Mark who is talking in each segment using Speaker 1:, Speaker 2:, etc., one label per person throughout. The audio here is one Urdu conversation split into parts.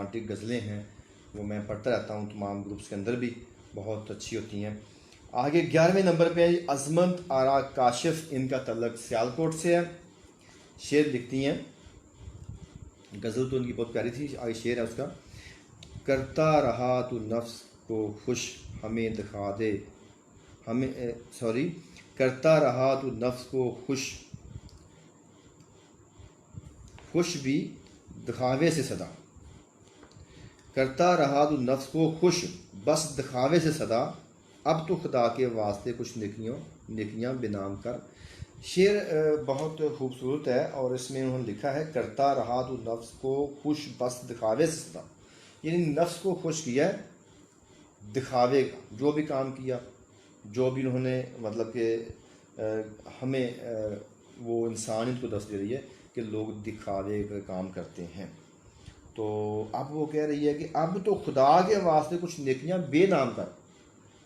Speaker 1: رومانٹک غزلیں ہیں وہ میں پڑھتا رہتا ہوں تمام گروپس کے اندر بھی، بہت اچھی ہوتی ہیں۔ آگے 11ویں نمبر پہ ہے عظمت آرا کاشف، ان کا تعلق سیالکوٹ سے ہے۔ شعر لکھتی ہیں، غزل تو ان کی بہت پیاری تھی، آگے شعر ہے اس کا: کرتا رہا تو نفس کو خوش ہمیں دکھا دے، کرتا رہا تو نفس کو خوش بھی دکھاوے سے صدا، کرتا رہا تو نفس کو خوش بس دکھاوے سے صدا، اب تو خدا کے واسطے کچھ نیکیاں بے نام کر۔ شعر بہت خوبصورت ہے اور اس میں انہوں نے لکھا ہے کرتا رہا تو نفس کو خوش بس دکھاوے سے صدا، یعنی نفس کو خوش کیا ہے دکھاوے کا، جو بھی کام کیا، جو بھی انہوں نے مطلب کہ ہمیں وہ انسانیت کو دس دے رہی ہے کہ لوگ دکھاوے کا کام کرتے ہیں۔ تو اب وہ کہہ رہی ہے کہ اب تو خدا کے واسطے کچھ نیکیاں بے نام کر،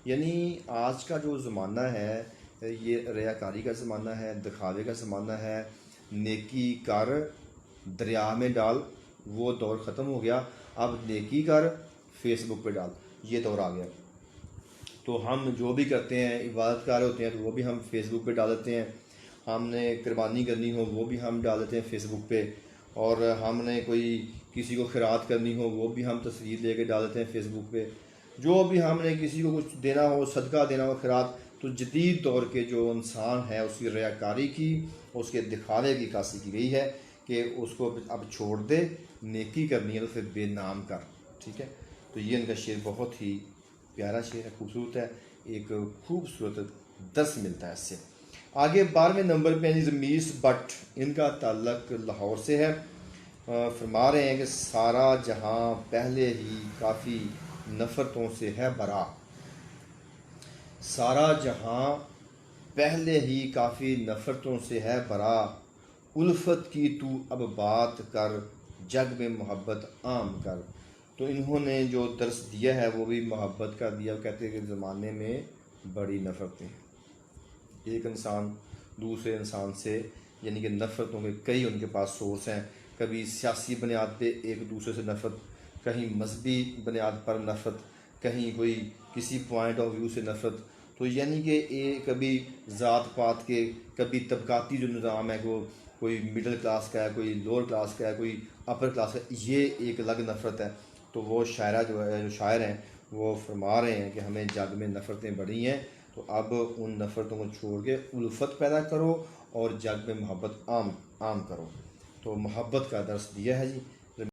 Speaker 1: یعنی آج کا جو زمانہ ہے یہ ریاکاری کا زمانہ ہے، دکھاوے کا زمانہ ہے، نیکی کر دریا میں ڈال، وہ دور ختم ہو گیا، اب نیکی کر فیس بک پہ ڈال، یہ دور آ گیا۔ تو ہم جو بھی کرتے ہیں عبادت کار ہوتے ہیں تو وہ بھی ہم فیس بک پہ ڈال دیتے ہیں، ہم نے قربانی کرنی ہو وہ بھی ہم ڈال دیتے ہیں فیس بک پہ، اور ہم نے کوئی کسی کو خیرات کرنی ہو وہ بھی ہم تصویر لے کے ڈال دیتے ہیں فیس بک پہ، جو بھی ہم نے کسی کو کچھ دینا ہو، صدقہ دینا ہو، خیرات، تو جدید دور کے جو انسان ہے اس کی ریاکاری کی، اس کے دکھاوے کی کاسی کی گئی ہے کہ اس کو اب چھوڑ دے، نیکی کرنی ہے تو پھر بے نام کر، ٹھیک ہے۔ تو یہ ان کا شعر بہت ہی پیارا شعر ہے، خوبصورت ہے، ایک خوبصورت درس ملتا ہے اس سے۔ آگے 12ویں نمبر پہ رمیز بٹ، ان کا تعلق لاہور سے ہے۔ فرما رہے ہیں کہ سارا جہاں پہلے ہی کافی نفرتوں سے ہے برا، سارا جہاں پہلے ہی کافی نفرتوں سے ہے برا، الفت کی تو اب بات کر جگ میں محبت عام کر۔ تو انہوں نے جو درس دیا ہے وہ بھی محبت کا دیا، کہتے ہیں کہ زمانے میں بڑی نفرتیں ہیں، ایک انسان دوسرے انسان سے، یعنی کہ نفرتوں کے کئی ان کے پاس سورس ہیں، کبھی سیاسی بنیاد پہ ایک دوسرے سے نفرت، کہیں مذہبی بنیاد پر نفرت، کہیں کوئی کسی پوائنٹ آف ویو سے نفرت، تو یعنی کہ کبھی ذات پات کے، کبھی طبقاتی جو نظام ہے وہ کوئی مڈل کلاس کا ہے، کوئی لوور کلاس کا ہے، کوئی اپر کلاس کا ہے، یہ ایک الگ نفرت ہے۔ تو وہ شاعرہ جو شاعر ہیں وہ فرما رہے ہیں کہ ہمیں جگ میں نفرتیں بڑھی ہیں، تو اب ان نفرتوں کو چھوڑ کے الفت پیدا کرو اور جگ میں محبت عام کرو۔ تو محبت کا درس دیا ہے جی۔